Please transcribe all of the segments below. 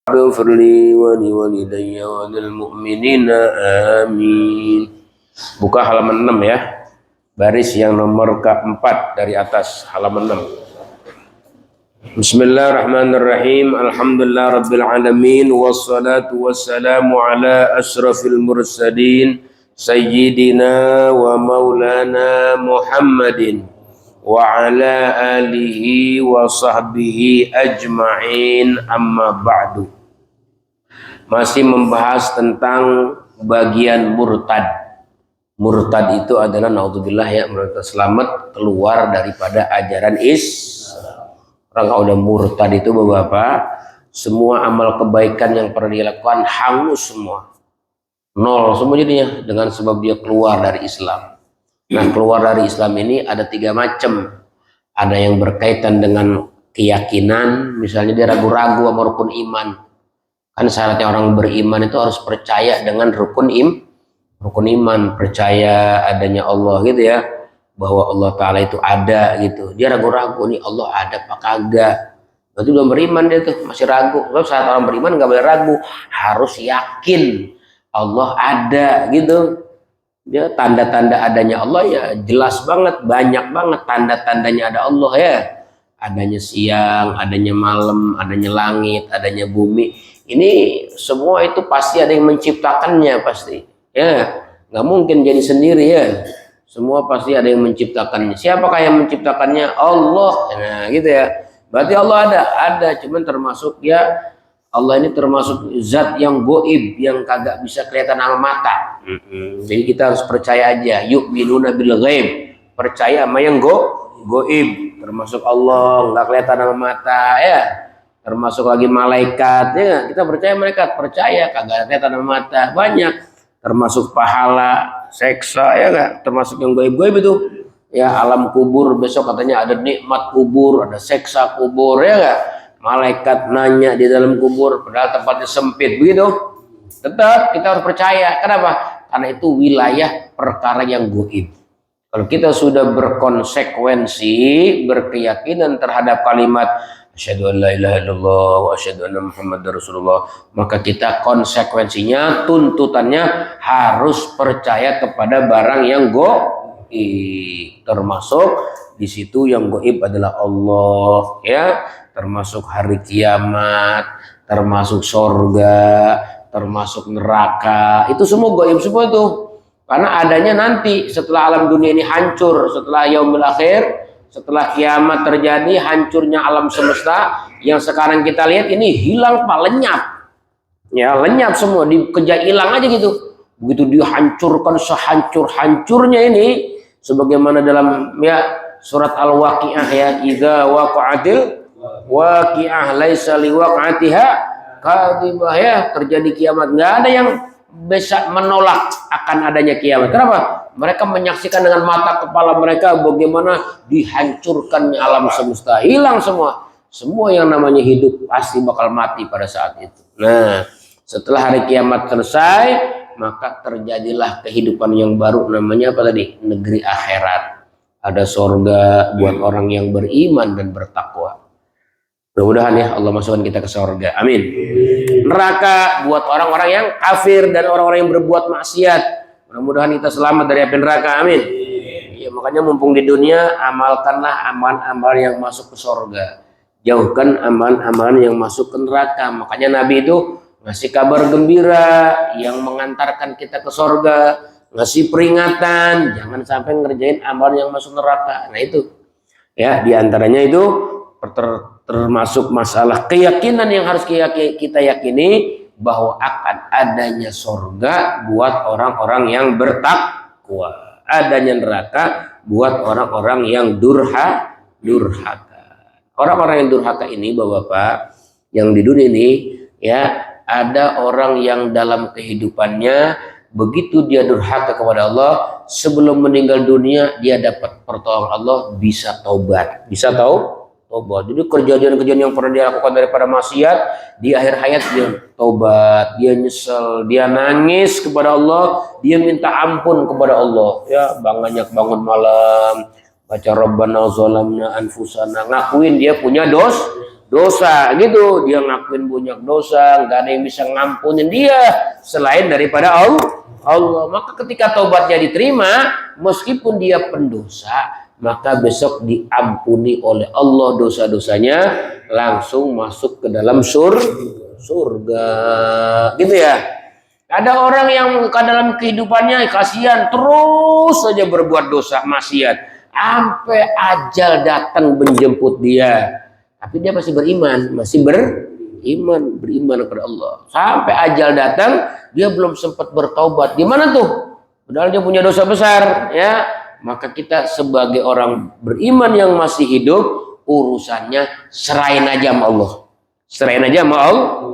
اغفر لي ولوالدي وللمؤمنين آمين. Buka halaman 6 ya. Baris yang nomor keempat dari atas halaman 6. Bismillahirrahmanirrahim. Alhamdulillah rabbil alamin wassalatu wassalamu ala asyrafil mursalin sayyidina wa maulana Muhammadin wa ala alihi wa sahbihi ajma'in, amma ba'du. Masih membahas tentang bagian murtad. Murtad itu adalah naudzubillah ya, murtad selamat keluar daripada ajaran Orang kalau udah murtad itu Bapak, semua amal kebaikan yang pernah dilakukan hangus semua. Nol semua jadinya dengan sebab dia keluar dari Islam. Nah, keluar dari Islam ini ada 3 macam. Ada yang berkaitan dengan keyakinan, misalnya dia ragu-ragu sama rukun iman. Kan syaratnya orang beriman itu harus percaya dengan rukun iman, percaya adanya Allah gitu ya, bahwa Allah Ta'ala itu ada gitu. Dia ragu-ragu, nih Allah ada apa kagak. Berarti belum beriman dia tuh, masih ragu. Sebab saat orang beriman nggak boleh ragu, harus yakin Allah ada gitu. Dia tanda-tanda adanya Allah ya jelas banget, banyak banget tanda-tandanya ada Allah ya. Adanya siang, adanya malam, adanya langit, adanya bumi. Ini semua itu pasti ada yang menciptakannya pasti. Ya, nggak mungkin jadi sendiri ya. Semua pasti ada yang menciptakannya. Siapakah yang menciptakannya? Allah. Nah, gitu ya. Berarti Allah ada. Cuman termasuk ya, Allah ini termasuk zat yang goib, yang kagak bisa kelihatan sama mata. Jadi kita harus percaya aja. Yu'minuna bil ghaib. Percaya sama yang goib. Termasuk Allah, nggak kelihatan sama mata ya. Termasuk lagi malaikat ya. Kita percaya malaikat, percaya kagak kelihatan sama mata. Banyak. Termasuk pahala, seksa ya enggak, termasuk yang gaib-gaib itu ya. Alam kubur besok katanya ada nikmat kubur, ada seksa kubur ya enggak. Malaikat nanya di dalam kubur padahal tempatnya sempit begitu, tetap kita harus percaya. Kenapa? Karena itu wilayah perkara yang gaib. Kalau kita sudah berkonsekuensi, berkeyakinan terhadap kalimat asyhadu an la ilaha illallah wa asyhadu anna muhammadar rasulullah, maka kita konsekuensinya, tuntutannya harus percaya kepada barang yang gaib. Termasuk di situ yang gaib adalah Allah ya, termasuk hari kiamat, termasuk sorga, termasuk neraka. Itu semua gaib semua tuh. Karena adanya nanti setelah alam dunia ini hancur, setelah yaumul akhir, setelah kiamat terjadi, hancurnya alam semesta yang sekarang kita lihat ini hilang pak, lenyap. Ya, lenyap semua, dikejar hilang aja gitu. Begitu dihancurkan sehancur-hancurnya ini, sebagaimana dalam ya surat Al-Waqiah ya, idza waqa'atil waqi'ah laisa liwaq'atiha kadhibah ya, terjadi kiamat, nggak ada yang bisa menolak akan adanya kiamat. Kenapa? Mereka menyaksikan dengan mata kepala mereka bagaimana dihancurkannya alam semesta, hilang semua. Semua yang namanya hidup pasti bakal mati pada saat itu. Nah, setelah hari kiamat selesai, maka terjadilah kehidupan yang baru, namanya apa tadi? Negeri akhirat. Ada sorga buat orang yang beriman dan bertakwa. Mudah-mudahan ya Allah masukkan kita ke surga. Amin. Neraka buat orang-orang yang kafir dan orang-orang yang berbuat maksiat. Mudah-mudahan kita selamat dari api neraka. Amin. Ya, makanya mumpung di dunia, amalkanlah amal-amal yang masuk ke surga. Jauhkan amal-amal yang masuk ke neraka. Makanya Nabi itu ngasih kabar gembira yang mengantarkan kita ke surga, ngasih peringatan jangan sampai ngerjain amal yang masuk neraka. Nah itu ya, diantaranya itu termasuk masalah keyakinan yang harus kita yakini bahwa akan adanya surga buat orang-orang yang bertakwa, adanya neraka buat orang-orang yang durhaka. Orang-orang yang durhaka ini Bapak-bapak yang di dunia ini ya, ada orang yang dalam kehidupannya begitu dia durhaka kepada Allah, sebelum meninggal dunia dia dapat pertolongan Allah, bisa taubat, tobat. Jadi kejadian-kejadian yang pernah dia lakukan daripada maksiat, di akhir hayat dia taubat, dia nyesel, dia nangis kepada Allah, dia minta ampun kepada Allah. Ya, banyak bangun malam, baca Rabbana zalamna anfusana, ngakuin dia punya dosa gitu. Dia ngakuin banyak dosa, nggak ada yang bisa ngampunin dia selain daripada Allah. Maka ketika taubatnya diterima, meskipun dia pendosa, maka besok diampuni oleh Allah dosa-dosanya, langsung masuk ke dalam surga gitu ya. Ada orang yang ke dalam kehidupannya kasihan terus saja berbuat dosa maksiat sampai ajal datang menjemput dia, tapi dia masih beriman, beriman kepada Allah. Sampai ajal datang dia belum sempat bertaubat. Gimana tuh? Padahal dia punya dosa besar ya. Maka kita sebagai orang beriman yang masih hidup, urusannya serahin aja sama Allah. Serahin aja sama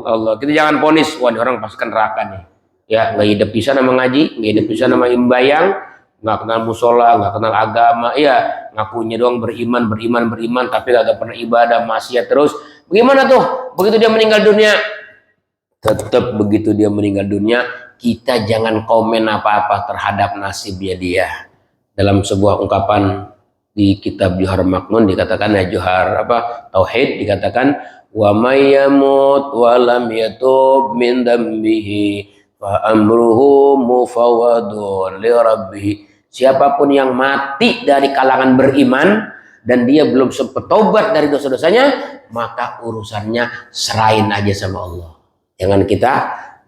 Allah. Kita jangan ponis, wah ini orang pasti neraka nih. Ya, nggak hidup bisa nama ngaji, nggak hidup bisa nama imbayang, nggak kenal musola, nggak kenal agama, ya ngakunya doang beriman, tapi nggak pernah ibadah, maksiat terus. Bagaimana tuh? Begitu dia meninggal dunia, tetap begitu dia meninggal dunia, kita jangan komen apa-apa terhadap nasibnya dia. Dalam sebuah ungkapan di kitab Johar Maknun dikatakan ya, Johar Tauhid dikatakan, wa may yamut wa lam yatub min dambihi fa amruhu mufawwadun li rabbih. Siapapun yang mati dari kalangan beriman dan dia belum sempat taubat dari dosa-dosanya, maka urusannya serahin aja sama Allah. Jangan kita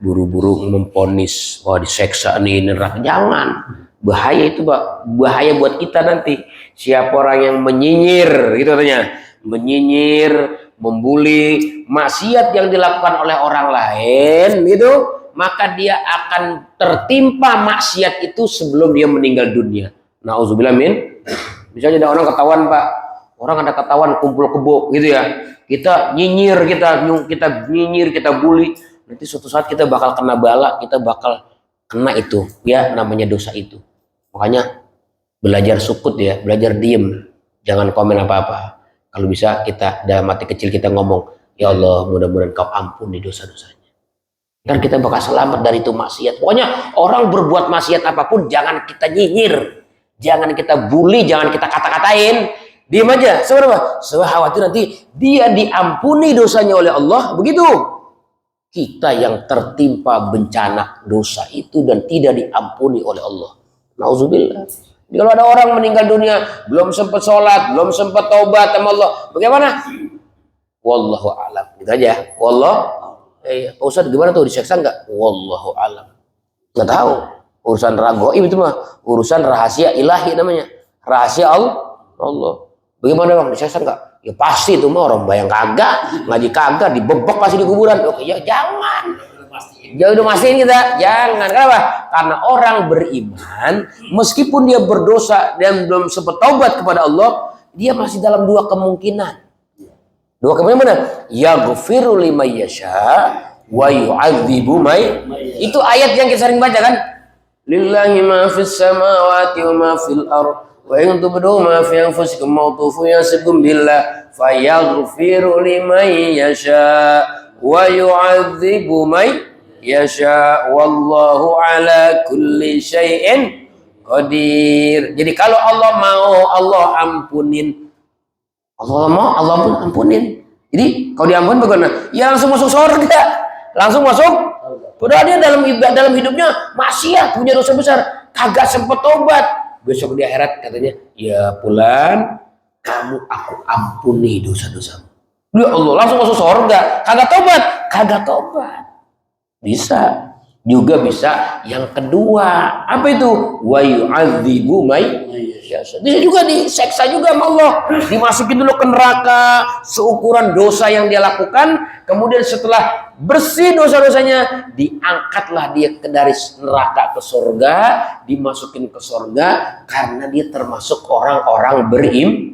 buru-buru memponis, wah diseksa nih neraka. Jangan. Bahaya itu, Pak. Bahaya buat kita nanti. Siapa orang yang menyinyir gitu katanya, menyinyir, membuli, maksiat yang dilakukan oleh orang lain gitu, maka dia akan tertimpa maksiat itu sebelum dia meninggal dunia. Nauzubillah min. Misalnya ada orang ketahuan, Pak. Orang ada ketahuan kumpul kebo gitu ya. Kita nyinyir, kita bully. Nanti suatu saat kita bakal kena bala, kita bakal kena itu ya, namanya dosa itu. Makanya belajar sukut ya, belajar diem, jangan komen apa-apa. Kalau bisa kita dalam hati kecil kita ngomong, ya Allah mudah-mudahan kau ampuni dosa-dosanya. Dan kita bakal selamat dari itu maksiat. Pokoknya orang berbuat maksiat apapun jangan kita nyinyir, jangan kita bully, jangan kita kata-katain. Diem aja, sebenarnya khawatir nanti dia diampuni dosanya oleh Allah, begitu. Kita yang tertimpa bencana dosa itu dan tidak diampuni oleh Allah. Nauzubillah. Kalau ada orang meninggal dunia belum sempat sholat, belum sempat taubat sama Allah, bagaimana? Wallahu a'lam. Gitu aja. Pak Ustadz gimana tuh, diseksa nggak? Wallahu a'lam. Nggak tahu. Urusan ragoib itu mah urusan rahasia ilahi namanya. Rahasia Allah. Bagaimana bang, diseksa nggak? Ya pasti itu mah orang bayang kagak, ngaji kagak, dibebek pasti di kuburan. Oke ya jangan. Jauh udah mastiin kita, jangan. Kenapa? Karena orang beriman, meskipun dia berdosa dan belum sempat taubat kepada Allah, dia masih dalam dua kemungkinan. Dua kemungkinan mana? Yaghfiru liman yasha wa yu'adzibu may. Itu ayat yang kita sering baca kan? Lillahi ma fis samawati wa ma fil ardh. Wa in tubdu ma fi anfusikum aw tufu yasibkum billah fayaghfiru liman yasha wa yu'adzibu may yasha wallahu ala kulli syai'in qadir. Jadi kalau Allah mau, Allah ampunin. Allah mau, Allah pun ampunin. Jadi kalau diampunin bagaimana? Ya langsung masuk surga. Langsung masuk. Padahal dia dalam hidupnya maksiat, punya dosa besar, kagak sempat tobat. Besok di akhirat katanya, ya Fulan, kamu aku ampuni dosa-dosamu. Ya Allah, langsung masuk surga. Kagak tobat. Bisa. Juga bisa yang kedua. Apa itu? Wa yu'adzibu may yasha. Dia juga diseksa juga sama Allah. Dimasukin dulu ke neraka seukuran dosa yang dia lakukan. Kemudian setelah bersih dosa-dosanya, diangkatlah dia dari neraka ke surga, dimasukin ke surga karena dia termasuk orang-orang beriman.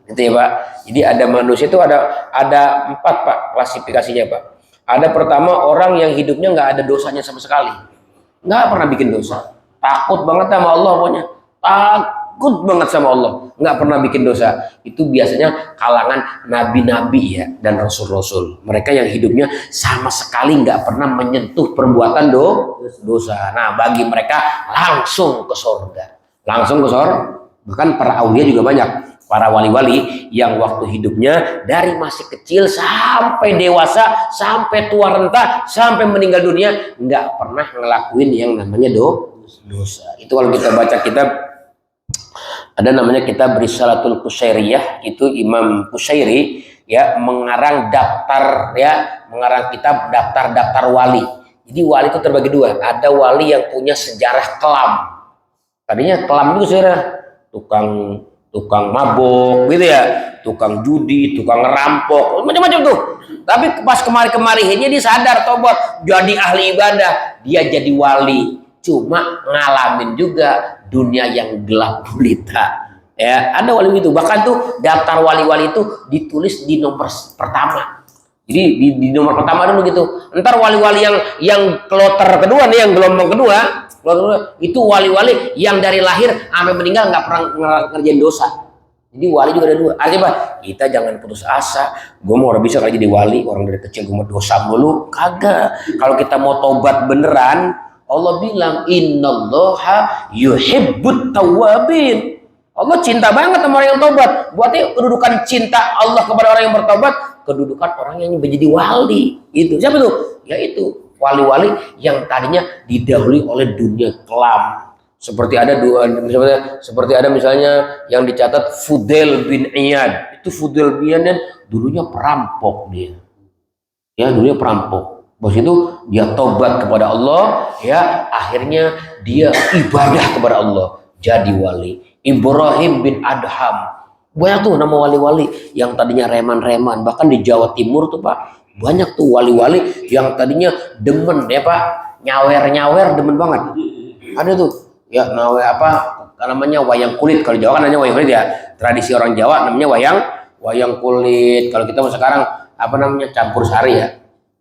Gitu ya Pak. Jadi ada manusia itu ada 4 Pak klasifikasinya Pak. Ada pertama orang yang hidupnya nggak ada dosanya sama sekali, nggak pernah bikin dosa, takut banget sama Allah pokoknya, takut banget sama Allah, nggak pernah bikin dosa. Itu biasanya kalangan nabi-nabi ya dan rasul-rasul. Mereka yang hidupnya sama sekali nggak pernah menyentuh perbuatan dosa. Nah bagi mereka langsung ke surga, Bahkan para aulia juga banyak. para wali-wali yang waktu hidupnya dari masih kecil sampai dewasa, sampai tua renta, sampai meninggal dunia nggak pernah ngelakuin yang namanya dosa. Itu kalau kita baca kitab, ada namanya kitab Risalatul Qusyairiyah, itu Imam Qusyairi ya mengarang mengarang kitab daftar wali. Jadi wali itu terbagi dua, ada wali yang punya sejarah kelam. Tadinya kelam itu sejarah tukang mabok gitu ya, tukang judi, tukang ngerampok, macam-macam tuh. Tapi pas kemari-kemari dia sadar tobat, jadi ahli ibadah, dia jadi wali. Cuma ngalamin juga dunia yang gelap gulita. Ya, ada wali itu. Bahkan tuh daftar wali-wali itu ditulis di nomor pertama. Jadi di nomor pertama dulu gitu. Ntar wali-wali yang kloter kedua nih, yang gelombang kedua itu wali-wali yang dari lahir sampai meninggal nggak pernah ngerjain dosa. Jadi wali juga ada dua. Artinya apa? Kita jangan putus asa. Gue mau orang bisa kali jadi wali, orang dari kecil gue mau dosa mulu. Kagak. Kalau kita mau tobat beneran, Allah bilang innallaha yuhibbut tawwabin. Allah cinta banget sama orang yang tobat. Buatnya kedudukan cinta Allah kepada orang yang bertobat, kedudukan orang yang menjadi wali. Itu siapa tuh? Yaitu wali-wali yang tadinya didahului oleh dunia kelam. Seperti ada misalnya yang dicatat Fudail bin Iyad. Itu Fudail bin Iyad dulunya perampok dia. Ya, dulunya perampok. Bos itu dia tobat kepada Allah, ya akhirnya dia ibadah kepada Allah, jadi wali. Ibrahim bin Adham, banyak tuh nama wali-wali yang tadinya reman-reman, bahkan di Jawa Timur tuh Pak, banyak tuh wali-wali yang tadinya demen ya Pak, nyawer-nyawer demen banget. Ada tuh, ya namanya wayang kulit, kalau Jawa kan namanya wayang kulit ya, tradisi orang Jawa namanya wayang kulit. Kalau kita sekarang campur sari ya.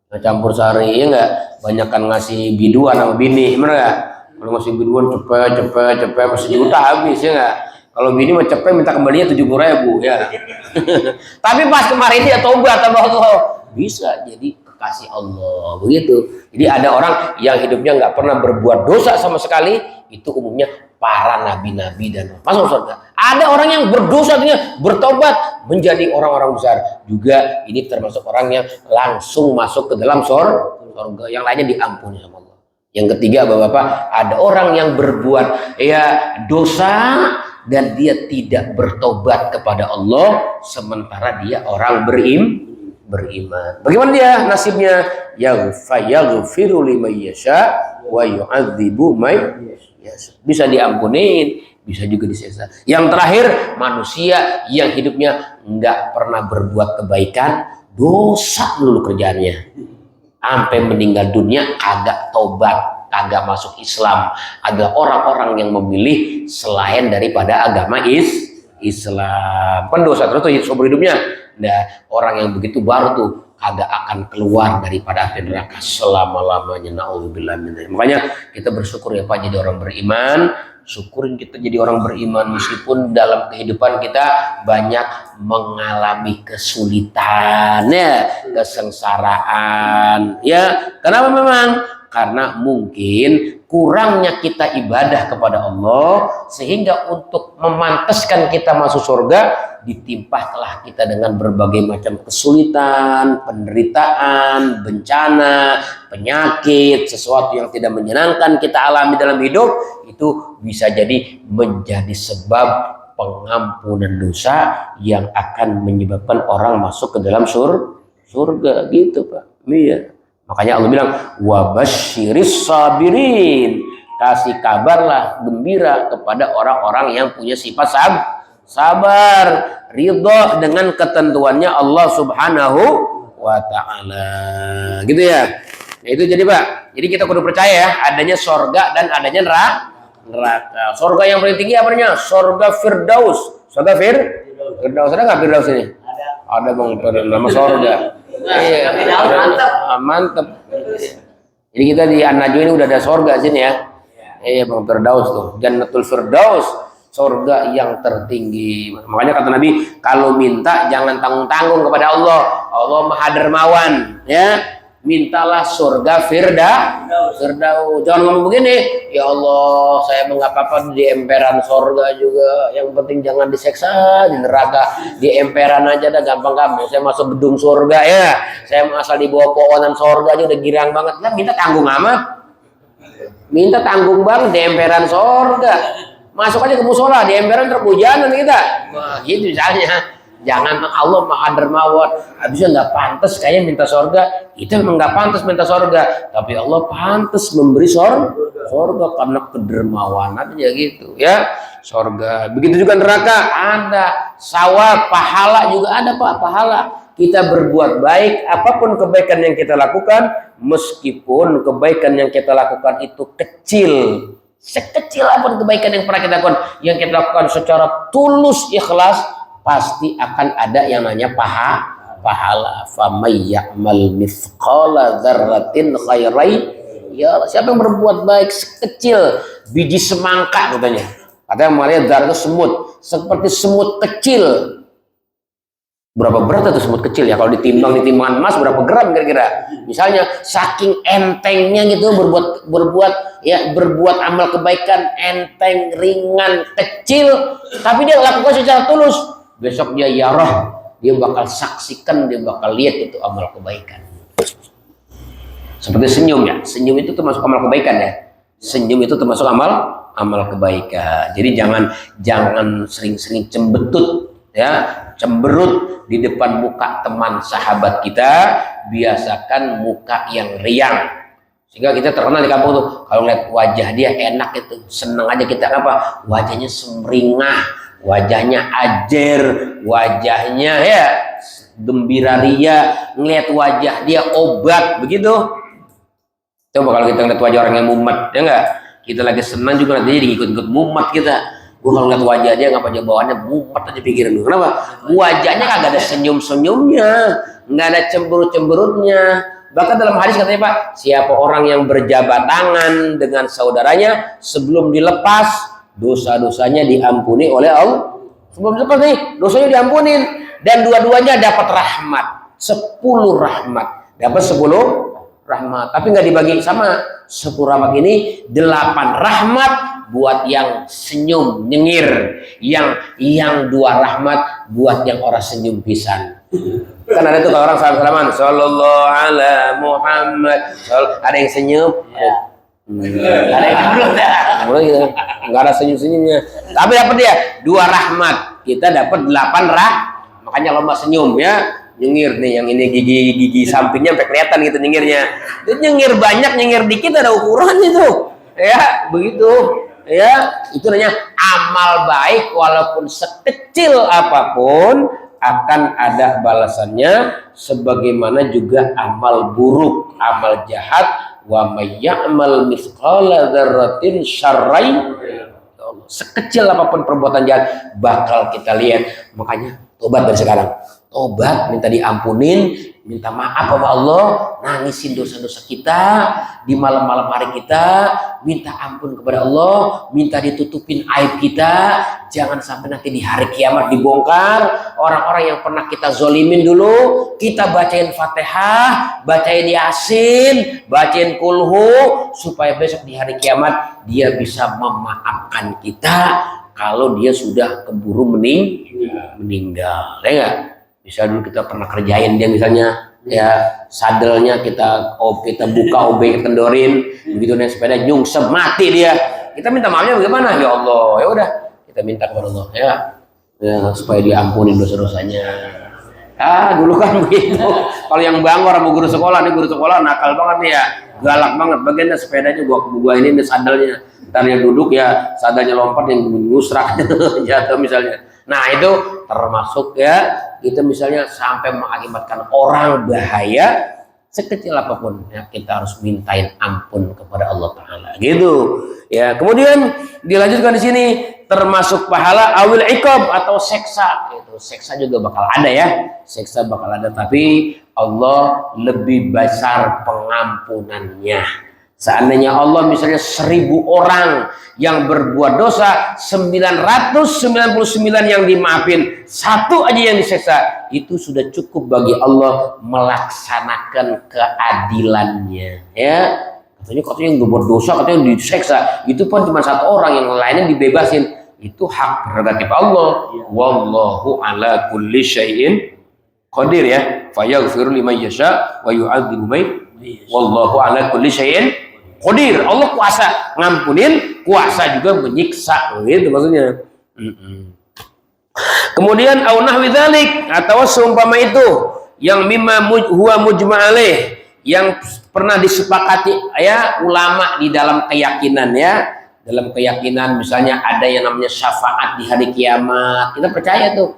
Nah, campur sari ya enggak, banyakkan ngasih biduan sama bini, bener enggak? Kalau ngasih biduan cepet sejuta habis ya enggak? Kalau bini mah cepet minta kembalinya 70.000 ya. Tapi pas kemarin dia tobat sama Allah, bisa jadi kekasih Allah begitu. Jadi ada orang yang hidupnya nggak pernah berbuat dosa sama sekali, itu umumnya para nabi-nabi dan masuk surga. Ada orang yang berdosa bertobat menjadi orang-orang besar. Juga ini termasuk orang yang langsung masuk ke dalam surga. Yang lainnya diampuni sama Allah. Yang ketiga Bapak-bapak, ada orang yang berbuat dosa dan dia tidak bertobat kepada Allah sementara dia orang beriman. Bagaimana dia nasibnya? Yaghfiru liman yasha wa yu'adzibu may yasha. Bisa diampunin, bisa juga disiksa. Yang terakhir, manusia yang hidupnya nggak pernah berbuat kebaikan, dosa dulu kerjaannya. Sampai meninggal dunia kagak tobat, kagak masuk Islam. Ada orang-orang yang memilih selain daripada agama Islam. Pendosa terus tuh seumur hidupnya. Nah, orang yang begitu baru tuh kagak akan keluar daripada api neraka selama-lamanya. Na'udzubillah min dzalik. Makanya kita bersyukur ya Pak jadi orang beriman. Syukurin kita jadi orang beriman meskipun dalam kehidupan kita banyak mengalami kesulitan ya, kesengsaraan ya. Kenapa memang? Karena mungkin kurangnya kita ibadah kepada Allah sehingga untuk memantaskan kita masuk surga ditimpahlah kita dengan berbagai macam kesulitan, penderitaan, bencana, penyakit, sesuatu yang tidak menyenangkan kita alami dalam hidup, itu bisa jadi menjadi sebab pengampunan dosa yang akan menyebabkan orang masuk ke dalam surga gitu Pak. Iya. Makanya Allah bilang wabasyiris sabirin, kasih kabarlah gembira kepada orang-orang yang punya sifat sabar, ridho dengan ketentuannya Allah Subhanahu wa taala. Gitu ya. Nah, itu jadi Pak. Jadi kita kudu percaya ya adanya surga dan adanya neraka. Surga yang paling tinggi apa namanya? Surga Firdaus. Surga Firdaus. Ada enggak Firdaus ini? Ada Bang, nama surga. Iya, mantep. Jadi kita di An-Najm ini udah ada surga sini ya. Iya Bang, Firdaus tuh. Jannatul Firdaus, surga yang tertinggi. Makanya kata Nabi, kalau minta jangan tanggung-tanggung kepada Allah. Allah Maha Dermawan, ya. mintalah surga Firdaus. Jangan ngomong begini, ya Allah, saya nggak apa-apa di emperan surga juga. Yang penting jangan diseksa di neraka. Di emperan aja dah gampang-gampang. Saya masuk gedung surga ya. Saya asal di bawah pohonan surga aja udah girang banget. Nah, minta tanggung amat. Minta tanggung banget di emperan surga. Masuk aja ke musola di emperan terpujanan kita. Nah, gitu misalnya. Jangan Allah Maha Dermawan, habisnya nggak pantas kayak minta surga. Itu memang nggak pantas minta surga, tapi Allah pantas memberi surga karena kedermawanannya gitu ya. Surga. Begitu juga neraka ada sawab, pahala juga ada Pak, pahala. Kita berbuat baik, apapun kebaikan yang kita lakukan, meskipun kebaikan yang kita lakukan itu kecil, sekecil apapun kebaikan yang pernah kita lakukan, yang kita lakukan secara tulus ikhlas, pasti akan ada yang namanya pahala. Famay ya'mal mithqala dzarratin khairan ya. Siapa yang berbuat baik sekecil biji semangka katanya. Katanya Maria dzar itu semut, seperti semut kecil. Berapa berat itu semut kecil ya? Kalau ditimbang emas berapa gram kira-kira? Misalnya saking entengnya gitu berbuat amal kebaikan, enteng, ringan, kecil, tapi dia lakukan secara tulus. Besok dia yarah, dia bakal saksikan, dia bakal lihat itu amal kebaikan. Seperti senyum ya, senyum itu termasuk amal kebaikan ya. Senyum itu termasuk amal kebaikan. Jadi jangan sering-sering cembetut ya, cemberut di depan muka teman sahabat kita. Biasakan muka yang riang, sehingga kita terkenal di kampung tuh kalau lihat wajah dia enak itu, seneng aja kita. Apa? Wajahnya sumringah, wajahnya ajer, wajahnya ya gembira ria, ngelihat wajah dia obat begitu. Coba kalau kita ngeliat wajah orang yang mumet, ya enggak? Kita lagi senang juga nanti ikut-ikut mumet kita. Gua kalau ngeliat wajah dia ngapa aja bawaannya mumet aja pikiran lu. Kenapa? Wajahnya kagak ada senyum-senyumnya, nggak ada cemberut-cemberutnya. Bahkan dalam hadis katanya Pak, siapa orang yang berjabat tangan dengan saudaranya sebelum dilepas, dosa-dosanya diampuni oleh Allah. Sebelum dilepas nih, dosanya diampunin, dan dua-duanya dapat rahmat, 10 rahmat, dapat 10 rahmat, tapi nggak dibagi sama. 10 rahmat ini 8 rahmat buat yang senyum nyengir, yang 2 rahmat buat yang orang senyum pisan. Kan ada tuh kalau orang salam-salaman, sallallahu ala Muhammad, ada yang senyum, ada yang belum, nggak ada senyum-senyumnya, tapi dapat dia 2 rahmat, kita dapat 8 makanya lomba senyum ya. Nyengir nih, yang ini gigi sampingnya sampai kelihatan gitu nyengirnya. Itu nyengir banyak, nyengir dikit ada ukurannya tuh. Ya, begitu. Ya, itu namanya amal baik, walaupun sekecil apapun akan ada balasannya, sebagaimana juga amal buruk, amal jahat. Wa may ya'mal mithqala dzarratin syarran, sekecil apapun perbuatan jahat bakal kita lihat. Makanya tobat dari sekarang. Tobat, minta diampunin, minta maaf sama Allah, nangisin dosa-dosa kita di malam-malam hari kita, minta ampun kepada Allah, minta ditutupin aib kita. Jangan sampai nanti di hari kiamat dibongkar orang-orang yang pernah kita zolimin dulu. Kita bacain Fatihah, bacain Yasin, bacain Kulhu, supaya besok di hari kiamat dia bisa memaafkan kita kalau dia sudah keburu meninggal, ya enggak? Bisa dulu kita pernah kerjain dia misalnya ya, sadelnya kita buka OB kendorin begitu, naik sepeda nyungsep mati dia, kita minta maafnya bagaimana? Ya Allah, ya udah kita minta kepada Allah ya supaya diampuni dosa-dosanya. Dulu kan begitu. Kalau yang bangor sama guru sekolah, nih guru sekolah nakal banget nih ya, galak banget, bagiannya sepedanya gua ini sadelnya, ntar dia duduk ya sadelnya lompat yang ngusrak jatuh misalnya. Nah itu termasuk ya, kita misalnya sampai mengakibatkan orang bahaya, sekecil apapun ya, kita harus mintain ampun kepada Allah Ta'ala gitu ya. Kemudian dilanjutkan di sini, termasuk pahala awil iqab atau seksa. Itu seksa juga bakal ada ya, seksa bakal ada, tapi Allah lebih besar pengampunannya. Seandainya Allah misalnya 1000 orang yang berbuat dosa, 999 yang dimaafin, satu aja yang disiksa, itu sudah cukup bagi Allah melaksanakan keadilannya. Ya, katanya yang berbuat dosa katanya disiksa, itu pun cuma satu orang, yang lainnya dibebasin. Itu hak prerogatif Allah. Wallahu ala kulli syai'in qadir ya. Fayaghfiru liman yasha wa yu'adzibu man wallahu ala kulli syai'in qadir. Allah kuasa ngampunin, kuasa juga menyiksa, gitu maksudnya. Kemudian au nahwi dzalik, atau seumpama itu, yang mimma huwa mujma' alaih, yang pernah disepakati ya ulama di dalam keyakinan ya. Dalam keyakinan misalnya ada yang namanya syafaat di hari kiamat, kita percaya tuh.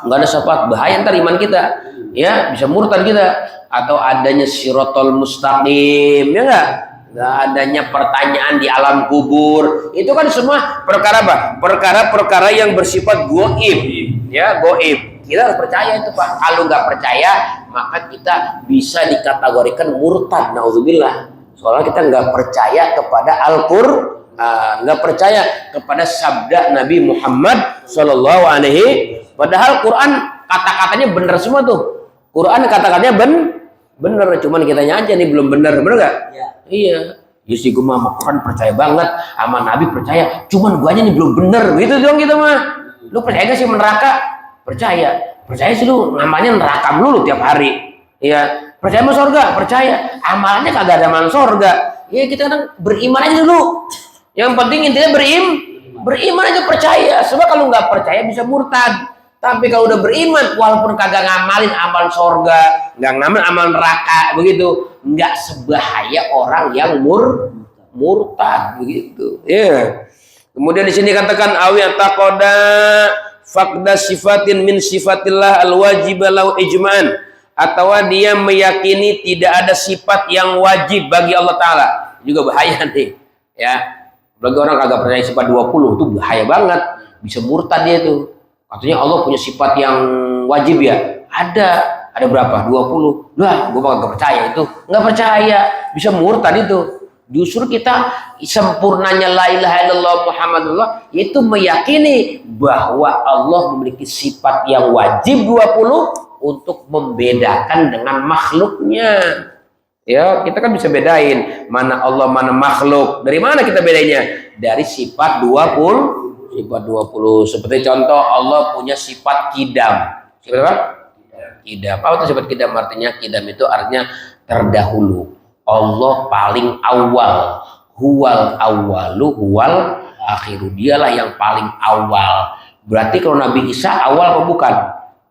Nggak ada syafaat, bahaya ntar iman kita, ya bisa murtad kita. Atau adanya sirotol mustaqim, ya enggak? Nggak adanya pertanyaan di alam kubur, itu kan semua perkara apa? Perkara-perkara yang bersifat goib, ya goib. Kita harus percaya itu Pak. Kalau nggak percaya, maka kita bisa dikategorikan murtad, naudzubillah. Soalnya kita nggak percaya kepada Al-Qur'an, nggak percaya kepada sabda Nabi Muhammad Shallallahu Alaihi. Padahal Quran kata-katanya benar semua tuh. Quran kata-katanya bener, cuman kitanya aja nih belum bener nggak? Ya. Iya. Ya sih gue mah Quran percaya banget, sama Nabi percaya, cuman gue aja nih belum bener, gitu dong kita mah. Lu percaya gak sih neraka? Percaya sih lu, namanya neraka dulu tiap hari. Iya. Percaya sama surga? Percaya. Amalnya kagak ada amal surga. Ya kita kadang beriman aja dulu. Yang penting intinya beriman aja, percaya. Sebab kalau nggak percaya bisa murtad. Tapi kalau udah beriman, walaupun kagak ngamalin amal surga, nggak ngamalin amal neraka, begitu, nggak sebahaya orang yang murtad, begitu. Ya. Yeah. Kemudian di sini katakan awiyat taqoda fakda sifatin min sifatillah al-wajib lau ijman, atau dia meyakini tidak ada sifat yang wajib bagi Allah Ta'ala, juga bahaya nih. Ya. Bagi orang kagak percaya sifat 20 itu bahaya banget, bisa murtad dia tuh. Artinya Allah punya sifat yang wajib ya? Ada berapa? 20. Lah, gue bakal gak percaya itu. Nggak percaya, bisa murtad itu. Justru kita sempurnanya la ilaha illallah Muhammadullah itu meyakini bahwa Allah memiliki sifat yang wajib 20 untuk membedakan dengan makhluknya. Ya, kita kan bisa bedain mana Allah, mana makhluk. Dari mana kita bedanya? Dari sifat 20. Sifat 20, seperti contoh Allah punya sifat kidam. Sifat apa? Kidam. Apa itu sifat kidam? Artinya kidam itu artinya terdahulu. Allah paling awal. Huwal awalu huwal akhiru. Dialah yang paling awal. Berarti kalau Nabi Isa awal apa bukan?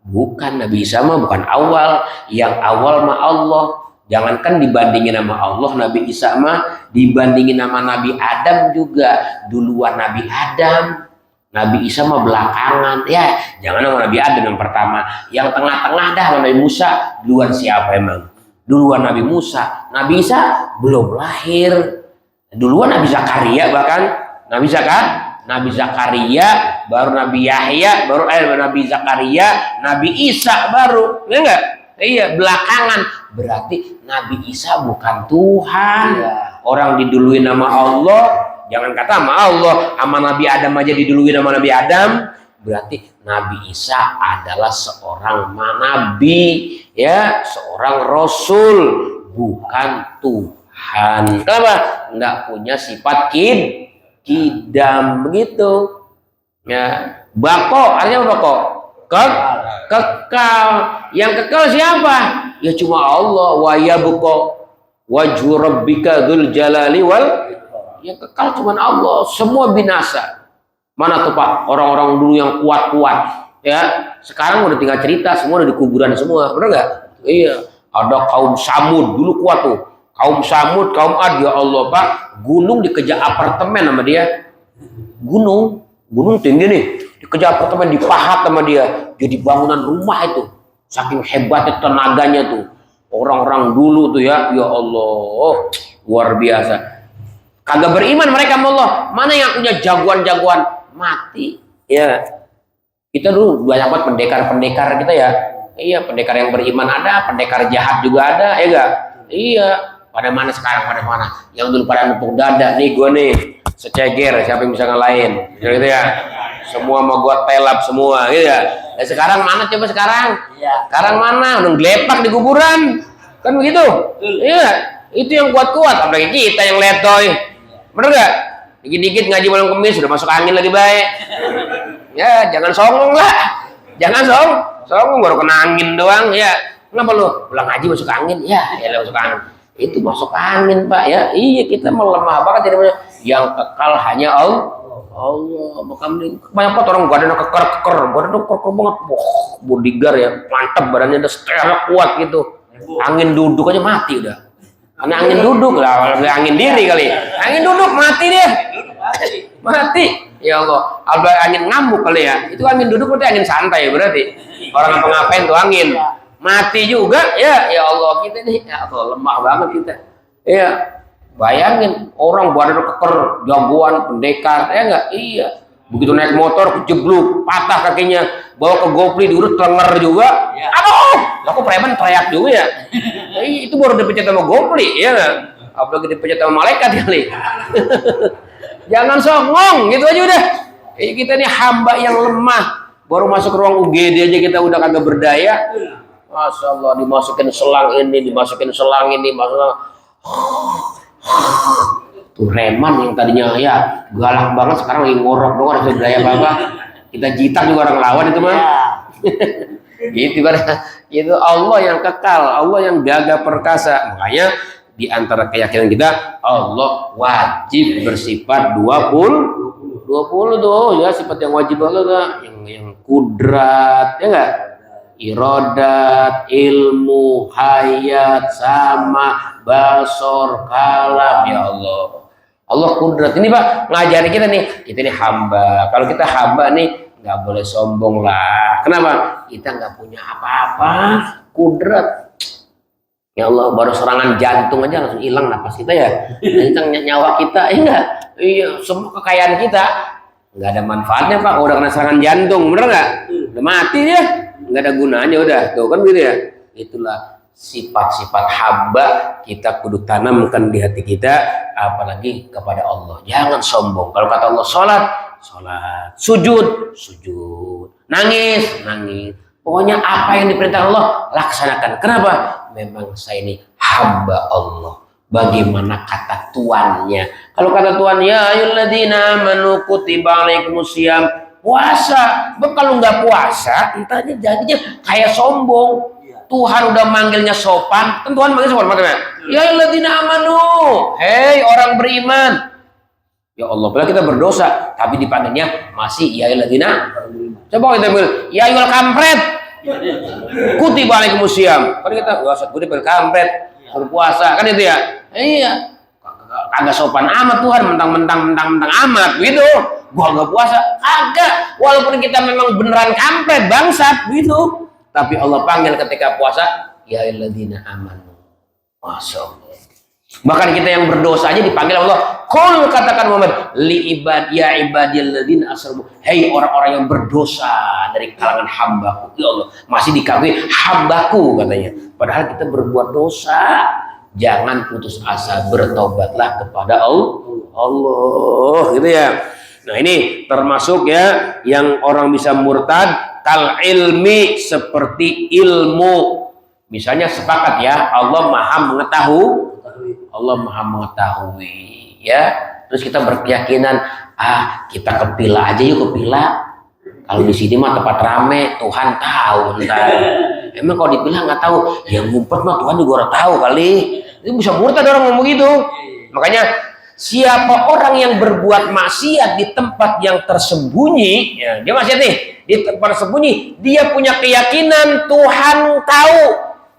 Bukan, Nabi Isa mah bukan awal. Yang awal mah Allah. Jangankan dibandingin sama Allah, Nabi Isa mah dibandingin sama Nabi Adam juga. Duluan Nabi Adam, Nabi Isa mah belakangan. Ya, jangan sama Nabi Adam yang pertama. Yang tengah-tengah dah Nabi Musa. Duluan siapa emang? Duluan Nabi Musa. Nabi Isa belum lahir. Duluan Nabi Zakaria bahkan. Nabi Zakaria, baru Nabi Yahya, baru Nabi Zakaria, Nabi Isa baru. Ya enggak? Iya, belakangan. Berarti Nabi Isa bukan Tuhan. Iya. Orang diduluin nama Allah. Jangan kata sama Allah, sama Nabi Adam aja diduluin sama Nabi Adam. Berarti Nabi Isa adalah seorang nabi, ya, seorang rasul, bukan Tuhan. Kenapa? Nggak punya sifat kidam, begitu. Ya, bako artinya bako. Kekal. Yang kekal siapa? Ya cuma Allah. Wa yabqa wajhu rabbika dzul jalali wal, yang kekal cuma Allah. Semua binasa. Mana tuh Pak orang-orang dulu yang kuat-kuat, ya sekarang udah tinggal cerita, semua udah di kuburan semua, bener nggak? Iya. Ada kaum Samud dulu kuat tuh, kaum Samud, kaum Ad, ya Allah Pak, gunung dikejar apartemen sama dia. Gunung tinggi nih, dikejar apartemen, dipahat sama dia, jadi bangunan rumah itu. Saking hebatnya tenaganya tuh. Orang-orang dulu tuh ya Allah, luar biasa. Kagak beriman mereka sama Allah. Mana yang punya jagoan-jagoan mati. Ya. Kita dulu banyak banget pendekar-pendekar kita ya. Iya, pendekar yang beriman ada, pendekar jahat juga ada, ya enggak? Iya. Pada mana sekarang? Pada mana? Yang dulu pada nepuk dada, nih gue nih seceger, siapa yang bisa ngalahin? Gitu ya. Semua mau gue telap semua, gitu ya. Dan sekarang mana coba sekarang? Sekarang mana? Udah gelepak di kuburan, kan begitu? Iya, itu yang kuat-kuat. Apalagi kita yang letoy, bener gak? Dikit-dikit ngaji malam kemis sudah masuk angin lagi baik. Ya, jangan songong lah, jangan songong baru kena angin doang ya. Kenapa lu? Pulang ngaji masuk angin? Ya masuk angin. Itu masuk angin pak ya. Iya kita melemah banget jadi yang kekal hanya Allah. Makanya banyak banget orang badannya keker, badannya keker banget, bodyguard ya, mantap badannya udah secara kuat gitu. Angin duduk aja mati udah. Karena angin duduk lah, angin diri kali. Angin duduk mati dia, mati. Ya Allah, kalau angin ngamuk kali ya. Itu angin duduk berarti angin santai berarti. Orang ngapa-ngapain tuh angin. Mati juga ya Allah kita nih ya Allah, lemah banget kita ya. Bayangin orang badan keker, jagoan, pendekar ya enggak? Iya, begitu naik motor kejeblok, patah kakinya, bawa ke gopli diurut telenger juga ya. Aduh, aku preman teriak juga ya. Itu baru dipecat sama gopli ya enggak? Apalagi dipecat sama malaikat kali. Jangan songong gitu aja udah. Kita ini hamba yang lemah, baru masuk ruang UGD aja kita udah kagak berdaya. Masya Allah, dimasukin selang ini, dimasukin selang ini, tuh reman yang tadinya ya galak banget sekarang lagi ngorok dong, ada berdaya apa? Kita jitak juga orang lawan itu mah. Gitu kan? Itu Allah yang kekal, Allah yang gagah perkasa. Makanya di antara keyakinan kita Allah wajib bersifat 20 tuh ya, sifat yang wajib Allah yang kudrat ya enggak? Irodat, ilmu, hayat, sama, basor, kalam, ya Allah. Allah kudrat. Ini Pak, ngajari kita ini hamba. Kalau kita hamba nih, nggak boleh sombong lah. Kenapa? Kita nggak punya apa-apa, kudrat. Ya Allah, baru serangan jantung aja langsung hilang napas kita ya. Tentang nyawa kita, enggak? Iya, semua kekayaan kita nggak ada manfaatnya Pak. Udah kena serangan jantung, bener nggak? Udah mati dia. Nggak ada gunanya udah tuh kan gitu ya. Itulah sifat-sifat hamba kita kudu tanamkan di hati kita, apalagi kepada Allah. Jangan sombong. Kalau kata Allah sholat, sujud, nangis. Pokoknya apa yang diperintah Allah laksanakan. Kenapa? Memang saya ini hamba Allah. Bagaimana kata tuannya? Kalau kata tuan ya ayyuhalladzina amanu kutiba alaikumusiyam, puasa, kalau nggak puasa, entahnya jadinya kayak sombong. Tuhan udah manggilnya sopan, kan Tuhan manggil sopan makanya. Ya alladzina amanu, hei orang beriman. Ya Allah, padahal kita berdosa, tapi dipanggilnya masih ya alladzina. Coba kita bilang, ya ayyuhal kampret, kutiba alaikumusiyam. Kan kita puasa, kutiba kampret, berpuasa, kan itu ya. Iya, kagak sopan amat Tuhan, mentang-mentang amat gitu. Gua nggak puasa, kagak. Walaupun kita memang beneran kampret, bangsat gitu. Tapi Allah panggil ketika puasa, ya alladzina amanu. Masya Allah. Bahkan kita yang berdosa aja dipanggil Allah. Qul, katakan Muhammad, li ibadiyalladzina asrafu. Hei orang-orang yang berdosa dari kalangan hambaku. Ya Allah, masih dikagui hambaku katanya. Padahal kita berbuat dosa. Jangan putus asa, bertobatlah kepada Allah gitu ya. Nah ini termasuk ya yang orang bisa murtad kal ilmi, seperti ilmu. Misalnya sepakat ya Allah maha mengetahui ya. Terus kita berkeyakinan kita ke Pila aja yuk, ke Pila. Kalau di sini mah tempat rame, Tuhan tahu ntar. Emang kalau di Pila nggak tahu, ya ngumpet mah Tuhan juga udah tahu kali. Itu bisa murtad orang ngomong gitu. Makanya siapa orang yang berbuat maksiat di tempat yang tersembunyi, ya, dia maksiat nih di tempat tersembunyi, dia punya keyakinan Tuhan tahu.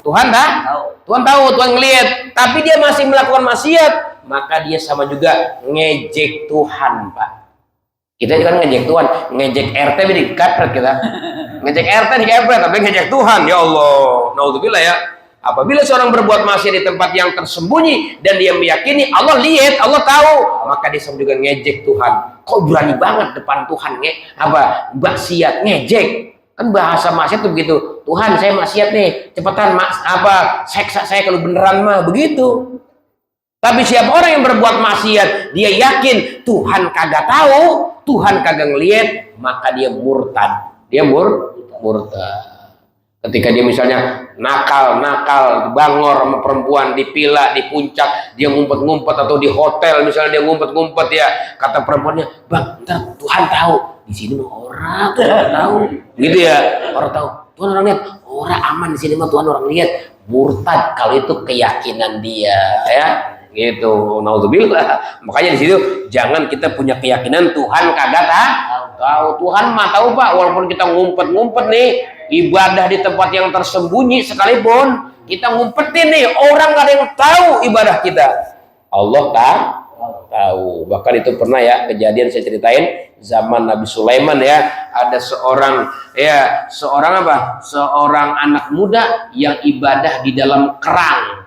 Tuhan tahu, Tuhan ngelihat, tapi dia masih melakukan maksiat, maka dia sama juga ngejek Tuhan, Pak. Kita kan ngejek Tuhan, ngejek RT di kampret kita. Ngejek RT di kampret, tapi ngejek Tuhan, ya Allah. Naudzubillah ya. Apabila seorang berbuat maksiat di tempat yang tersembunyi dan dia meyakini Allah lihat, Allah tahu, maka dia sama juga ngejek Tuhan. Kok berani banget depan Tuhan maksiat, ngejek. Kan bahasa maksiat tuh begitu. Tuhan, saya maksiat nih, cepetan seksa saya kalau beneran mah begitu. Tapi siapa orang yang berbuat maksiat, dia yakin Tuhan kagak tahu, Tuhan kagak ngeliat, maka dia murtad. Dia murtad. Ketika dia misalnya nakal, bangor sama perempuan, dipila, di puncak, dia ngumpet-ngumpet, atau di hotel misalnya dia ngumpet-ngumpet ya, kata perempuannya, bang, ntar Tuhan tahu, di sini mah orang tahu, gitu ya, orang tahu, Tuhan orang lihat, orang aman di sini mah Tuhan orang lihat, murtad kalau itu keyakinan dia, ya, gitu, naudzubillah. Makanya di situ jangan kita punya keyakinan Tuhan kagak tahu, Tuhan mah tahu Pak, walaupun kita ngumpet-ngumpet nih. Ibadah di tempat yang tersembunyi sekalipun kita ngumpetin nih, orang gak ada yang tahu ibadah kita, Allah tahu. Bahkan itu pernah ya kejadian, saya ceritain zaman Nabi Sulaiman ya, ada seorang anak muda yang ibadah di dalam kerang,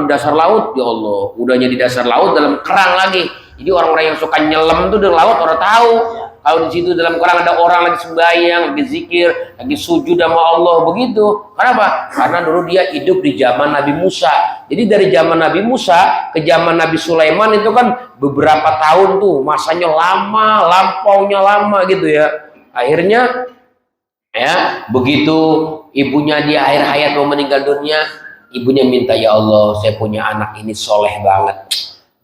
dasar laut. Ya Allah, udahnya di dasar laut, dalam kerang lagi. Jadi orang-orang yang suka nyelam tuh di laut orang tahu. Kalau di situ dalam kerang ada orang lagi sembahyang, lagi zikir, lagi sujud sama Allah, begitu. Kenapa? Karena dulu dia hidup di zaman Nabi Musa. Jadi dari zaman Nabi Musa ke zaman Nabi Sulaiman itu kan beberapa tahun tuh, masanya lama, lampaunya lama gitu ya. Akhirnya ya, begitu ibunya di akhir hayat mau meninggal dunia, ibunya minta, ya Allah, saya punya anak ini soleh banget.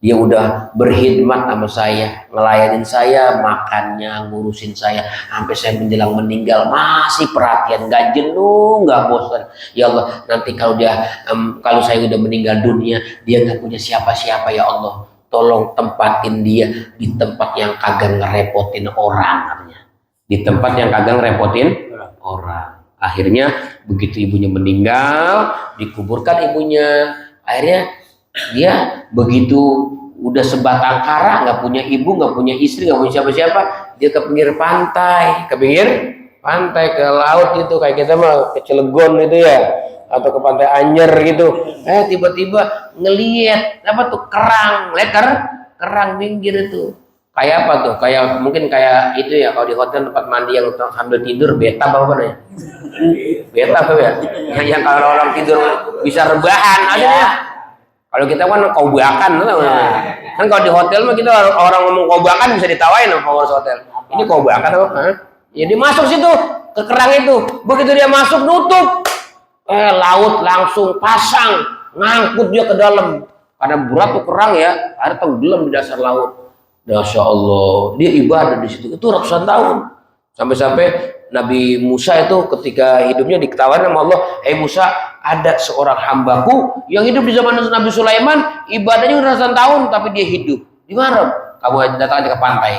Dia udah berkhidmat sama saya, ngelayanin saya, makannya, ngurusin saya, sampai saya menjelang meninggal masih perhatian, gak jenuh, gak bosan. Ya Allah, nanti kalau saya udah meninggal dunia, dia gak punya siapa-siapa, ya Allah, tolong tempatin dia di tempat yang kagak ngerepotin orang, katanya. Di tempat yang kagak ngerepotin orang. Akhirnya begitu ibunya meninggal, dikuburkan ibunya. Akhirnya dia begitu udah sebatang kara, nggak punya ibu, nggak punya istri, nggak punya siapa-siapa, dia ke pinggir pantai, ke laut gitu, kayak kita mah ke Cilegon gitu ya, atau ke Pantai Anyer gitu. Tiba-tiba ngelihat apa tuh, kerang, kerang pinggir itu. Kayak apa tuh? Mungkin kayak itu ya, kalau di hotel tempat mandi yang sambil tidur, beta apa namanya? Beta apa ya? Yang kalau orang tidur bisa rebahan, ada ya. Kalau kita kan kobakan, kan kalau di hotel mah kita orang ngomong kobakan bisa ditawain sama pengurus hotel. Ini kobakan apa? Ya dia masuk situ ke kerang itu. Begitu dia masuk, nutup, laut langsung pasang, ngangkut dia ke dalam. Karena berat tuh kerang ya, ada tenggelam di dasar laut. Masya Allah, dia ibadah di situ itu ratusan tahun. Sampai-sampai Nabi Musa itu ketika hidupnya diketawain sama Allah, Musa, ada seorang hambaku yang hidup di zaman Nabi Sulaiman, ibadahnya udah ratusan tahun, tapi dia hidup. Di mana? Kamu datang aja ke pantai,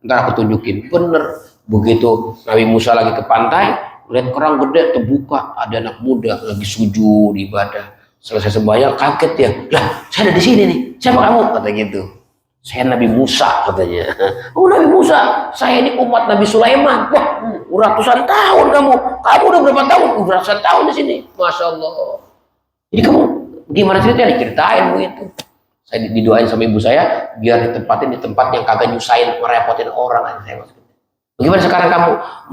ntar aku tunjukin. Bener. Begitu Nabi Musa lagi ke pantai, lihat kerang gede terbuka, ada anak muda lagi sujud ibadah. Selesai sembahyang kaget ya, lah saya ada di sini nih, siapa kamu? Kata gitu. Saya Nabi Musa, katanya. Oh, Nabi Musa, saya ini umat Nabi Sulaiman. Wah, ratusan tahun kamu udah berapa tahun? Ratusan tahun di sini, Masya Allah. Jadi kamu gimana ceritanya? Diceritain begitu. Saya didoain sama ibu saya biar ditempatin di tempat yang kagak nyusahin, merepotin orang. Bagaimana sekarang kamu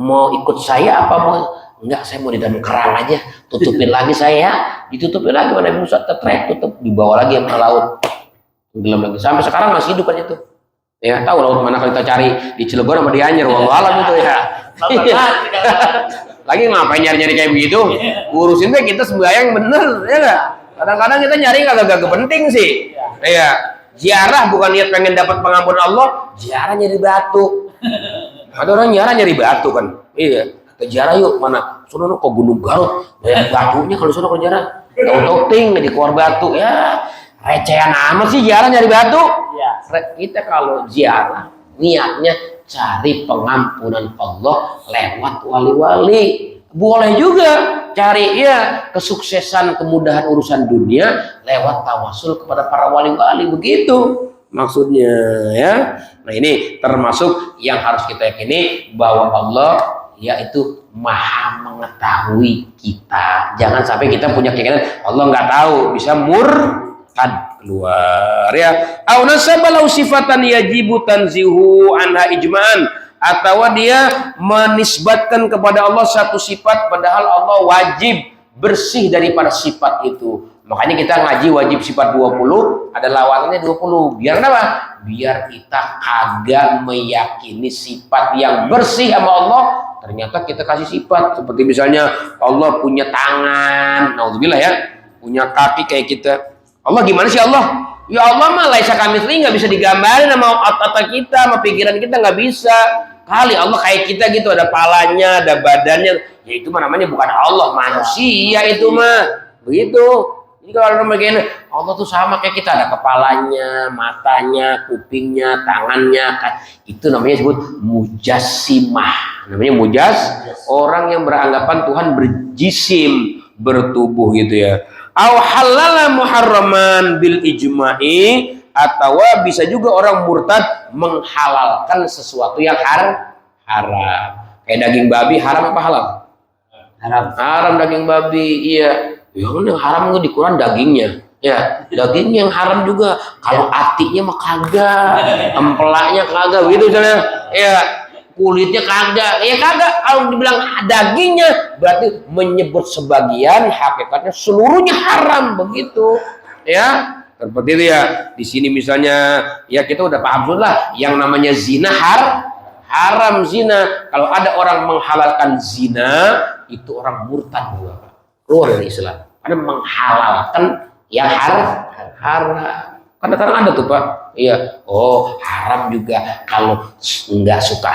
mau ikut saya apa mau? Enggak, saya mau di dalam kerang aja. Tutupin lagi saya, ditutupin lagi sama Nabi Musa, tutup, dibawa lagi ke laut. Tenggelam lagi, sampai sekarang masih hidup kan itu ya. Tahu laut mana kalau kita cari di Cilegon sama di Anyer, wallahu alam itu ya. Lagi ngapain nyari-nyari kayak begitu, urusin deh kita sembahyang bener ya nggak. Kadang-kadang kita nyari kagak penting sih ya. Ziarah bukan niat pengen dapat pengampunan Allah, ziarah nyari batu. Ada orang nyari batu kan, iya, ke ziarah yuk mana, sono kok Gunung Garut banyak batunya, kalau sono ke ziarah tahu ting di keluar batu ya. Recehan amat sih ziarah nyari batu ya. Kita kalau ziarah niatnya cari pengampunan Allah lewat wali-wali. Boleh juga cari ya kesuksesan, kemudahan urusan dunia lewat tawasul kepada para wali-wali, begitu maksudnya ya. Nah, ini termasuk yang harus kita yakini bahwa Allah yaitu maha mengetahui kita. Jangan sampai kita punya keyakinan Allah nggak tahu, bisa keluar ya. Au nasaba lau sifatan yajibu tanzihu anha ijma'an, atau dia menisbatkan kepada Allah satu sifat padahal Allah wajib bersih daripada sifat itu. Makanya kita ngaji wajib sifat 20, ada lawanannya 20. Biar apa? Biar kita kagak meyakini sifat yang bersih sama Allah, ternyata kita kasih sifat. Seperti misalnya Allah punya tangan, naudzubillah ya, punya kaki kayak kita. Allah gimana sih Allah? Ya Allah mah laisa kamitslihi, nggak bisa digambarin sama otak kita, sama pikiran kita nggak bisa. Kali Allah kayak kita gitu, ada palanya, ada badannya. Ya itu mah namanya bukan Allah, manusia itu mah. Begitu. Jadi kalau orang begini, Allah tuh sama kayak kita, ada kepalanya, matanya, kupingnya, tangannya. Itu namanya disebut mujassimah. Namanya orang yang beranggapan Tuhan berjisim, bertubuh gitu ya. Au halala muharraman bil ijma'i, atau bisa juga orang murtad menghalalkan sesuatu yang haram. Kayak daging babi haram apa halal? Haram daging babi, iya. Yang haram itu di Quran dagingnya. Ya, daging yang haram juga. Kalau atinya mah kagak, empelaknya kagak, begitu misalnya. Ya, kulitnya kagak. Ya kagak. Kalau dibilang dagingnya berarti menyebut sebagian, hakikatnya seluruhnya haram, begitu. Ya. Seperti itu ya. Di sini misalnya ya kita udah paham sudah yang namanya zina haram zina. Kalau ada orang menghalalkan zina, itu orang murtad juga, Pak. Keluar dari Islam. Karena menghalalkan yang haram. Kadang-kadang ada tuh, Pak. Iya. Oh, haram juga kalau nggak suka,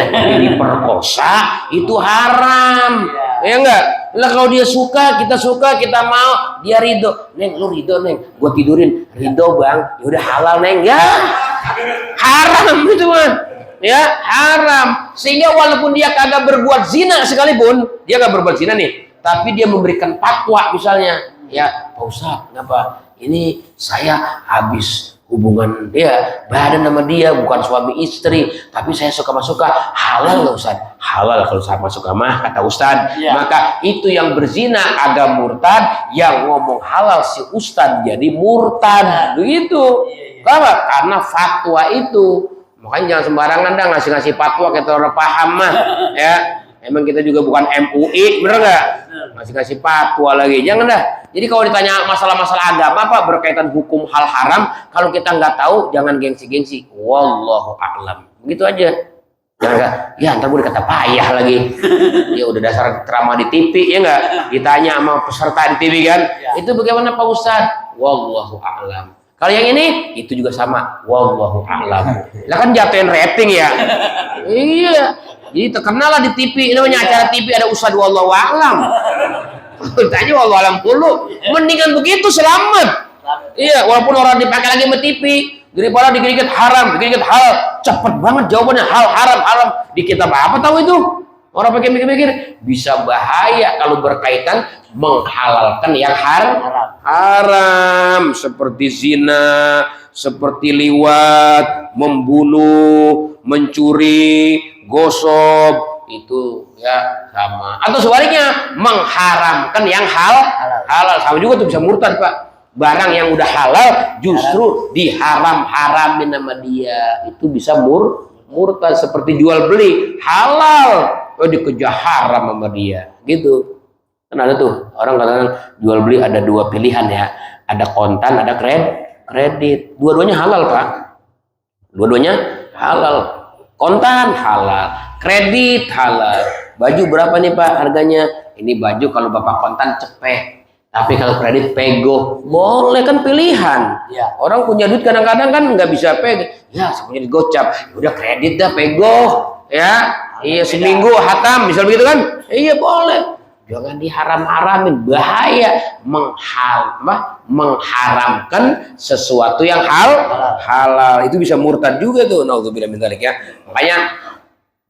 jadi perkosa itu haram. Ya enggak? Lah kalau dia suka, kita mau, dia ridho. Neng, lu ridho, Neng. Gua tidurin. Ridho, Bang. Ya udah halal, Neng. Ya. Haram itu, Man. Ya, haram. Sehingga walaupun dia kagak berbuat zina sekalipun, dia kagak berbuat zina nih, tapi dia memberikan fatwa misalnya. Ya, Pak Ustaz, kenapa? Ini saya habis hubungan dia, badan sama dia, bukan suami istri, tapi saya suka halal nggak Ustaz? Halal kalau sama suka mah, kata Ustaz. Maka itu yang berzina agak murtad, yang ngomong halal si Ustaz jadi murtad, begitu. Kenapa? Karena fatwa itu. Makanya jangan sembarangan dah ngasih fatwa kita orang paham mah, ya. Emang kita juga bukan MUI, bener nggak? Ngasih fatwa lagi, jangan dah. Jadi kalau ditanya masalah-masalah agama apa berkaitan hukum hal haram, kalau kita nggak tahu jangan gengsi-gengsi. Wallahu a'lam. Begitu aja. Jangan, ya ntar gue dikata payah lagi. Ya udah dasar ceramah di TV, ya nggak? Ditanya sama peserta di TV kan? Itu bagaimana Pak Ustadz? Wallahu a'lam. Kalau yang ini, itu juga sama. Wallahu a'lam. Lah kan jatuhin rating ya. Iya. Jadi terkenal lah di TV. Ini namanya acara TV ada Ustadz Wallahu a'lam. Tanya wallahu alam dulu, mendingan begitu selamat. Iya, walaupun orang dipakai lagi sama TV, daripada dikit-dikit haram, dikit-dikit halal, cepet banget jawabannya haram. Di kitab apa tahu itu? Orang pakai mikir-mikir, bisa bahaya kalau berkaitan menghalalkan yang haram, seperti zina, seperti liwat, membunuh, mencuri, gosok. Itu ya sama, atau sebaliknya mengharamkan yang halal sama juga tuh bisa murtad, Pak. Barang yang udah halal justru diharam-haramin sama dia, itu bisa murtad. Seperti jual beli halal dikejar haram sama dia gitu. Kan ada tuh orang kadang jual beli ada dua pilihan ya, ada kontan, ada kredit. Dua-duanya halal, Pak. Dua-duanya halal. Kontan halal, kredit halal. Baju berapa nih Pak harganya? Ini baju kalau Bapak kontan cepet, tapi kalau kredit pego. Boleh, kan pilihan. Ya. Orang punya duit kadang-kadang kan nggak bisa pego. Ya semuanya digocap. Udah kredit dah pego. Ya, iya seminggu hatam, misal begitu kan? Iya boleh. Jangan diharam-haramin, bahaya. Mengharamkan sesuatu yang halal itu bisa murtad juga tuh. Naudzubillah min dzalik ya. Makanya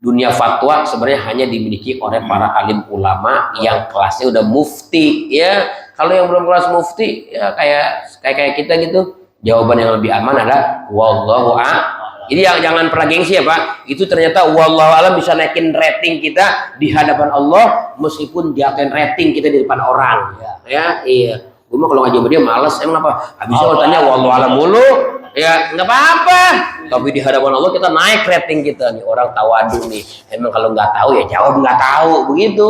dunia fatwa sebenarnya hanya dimiliki oleh para alim ulama yang kelasnya udah mufti ya. Kalau yang belum kelas mufti ya kayak kita gitu, jawaban yang lebih aman adalah wallahu a'lam. Jadi jangan pernah gengsi ya Pak. Itu ternyata wallahu a'lam bisa naikin rating kita di hadapan Allah meskipun jatuhin rating kita di depan orang. Ya, iya. Gue mah kalau ngaji sama dia males, emang apa? Habisnya kalau tanya wallahu a'lam mulu, ya nggak apa-apa. Tapi di hadapan Allah kita naik rating kita nih, orang tawadu nih. Emang kalau nggak tahu ya jawab nggak tahu, begitu.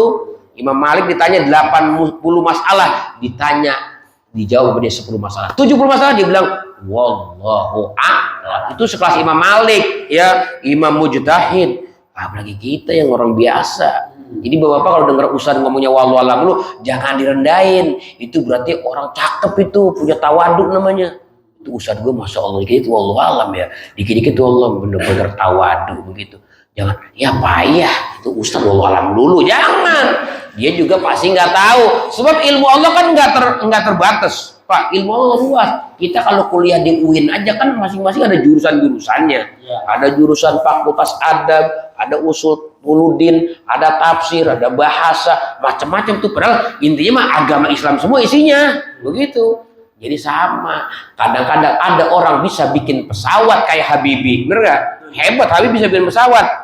Imam Malik ditanya 80 masalah, ditanya dijawab dia 10 masalah. 70 masalah dia bilang wallahu a'lam. Itu sekelas Imam Malik, ya, Imam Mujtahid. Apalagi kita yang orang biasa. Jadi bapak kalau dengar ustaz ngomongnya wallahu a'lam lu jangan direndahin. Itu berarti orang cakep itu, punya tawaduk namanya. Itu ustaz gue masya Allah dikit itu wallahu a'lam ya. Dikit-dikit wallahu bener-bener tawaduk begitu. Jangan ya payah itu ustaz wallahu a'lam dulu, jangan. Dia juga pasti nggak tahu. Sebab ilmu Allah kan nggak terbatas. Pak, ilmu Allah luas. Kita kalau kuliah di UIN aja kan masing-masing ada jurusan-jurusannya. Ya. Ada jurusan fakultas adab, ada usul uludin, ada tafsir, ada bahasa, macam-macam tuh. Padahal intinya mah agama Islam semua isinya. Begitu. Jadi sama. Kadang-kadang ada orang bisa bikin pesawat kayak Habibie. Bener nggak? Hebat, Habibie bisa bikin pesawat.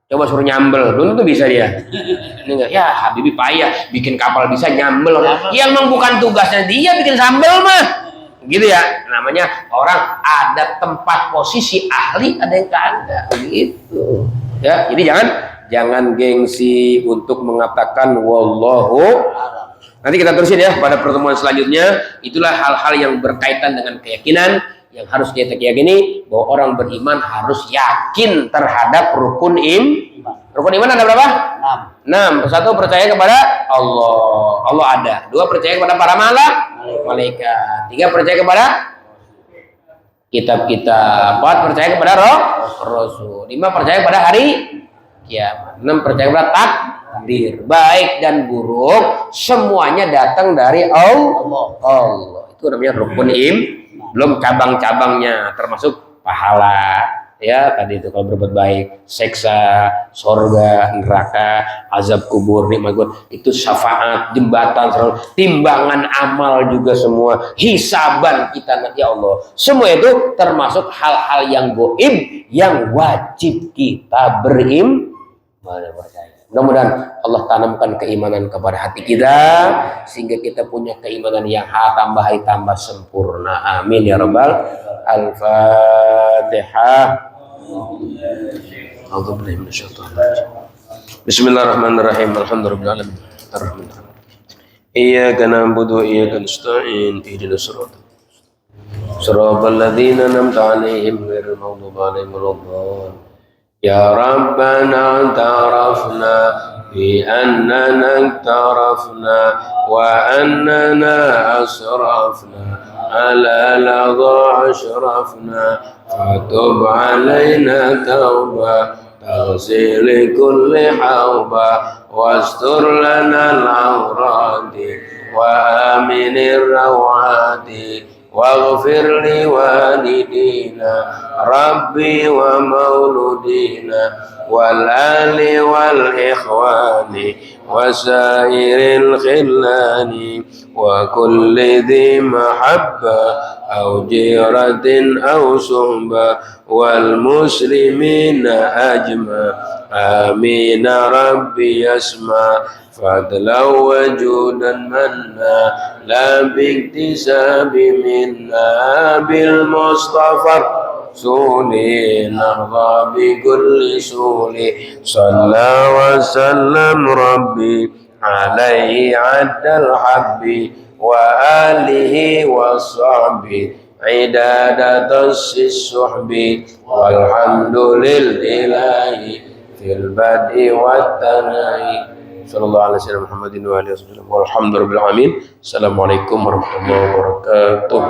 Coba suruh nyambel, belum tentu bisa dia. Ini enggak, ya Habibie payah, bikin kapal bisa nyambel. Yang memang bukan tugasnya dia bikin sambel mah. Gitu ya, namanya orang ada tempat posisi ahli, ada yang kagak. Gitu. Ya, jadi jangan gengsi untuk mengatakan wallahu. Nanti kita terusin ya pada pertemuan selanjutnya. Itulah hal-hal yang berkaitan dengan keyakinan. Yang harus kita yakini bahwa orang beriman harus yakin terhadap rukun iman. Rukun iman ada berapa? 6. Satu, percaya kepada Allah. Allah ada. 2, percaya kepada para malaikat. 3, percaya kepada kitab-kitab. 4, percaya kepada Rasul. 5, percaya kepada hari kiamat. 6, percaya kepada takdir. Baik dan buruk semuanya datang dari Allah. Itu namanya rukun iman. Belum cabang-cabangnya termasuk pahala ya tadi itu kalau berbuat baik, seksa, sorga, neraka, azab kubur, nikmat kubur, itu syafaat, jembatan, timbangan amal juga semua, hisaban kita nanti Allah. Semua itu termasuk hal-hal yang gaib yang wajib kita beriman. Mudah-mudahan Allah tanamkan keimanan kepada hati kita sehingga kita punya keimanan yang tambah sempurna. Amin ya rabbal. Al-Fatihah. Bismillahirrahmanirrahim. Alhamdulillahirabbil alamin. Iyyaka na'budu wa iyyaka nasta'in. Ihdinas siratal ladzina an'amta 'alaihim ghairil maghdubi 'alaihim waladdallin. Ya Rabbana ta'arafna bi annana ta'arafna wa annana asrafna ala ladha ashrafna fatub alaina tauba taghsil kulli hauba wastur lana al-awradi wa aminir rawadi waghfir li walidina rabbi wa mauludina wal ali wal ikhwani wa sairil khillani wa kulli dhi mahabba aw jiratin aw suhba wal muslimina ajma amin rabbi yasma fadla wajudan manna la biktisabi minna bil mustafa suli narda bi kulli suli salla wa sallam rabbi alaihi addal habbi wa alihi wa sahbi idadatus suhbi walhamdulillahi fil badi wat tanai. Sallallahu alaihi wasallam Muhammadin wa alihi wasallam. Walhamdulillahirabbil alamin. Assalamualaikum warahmatullahi wabarakatuh.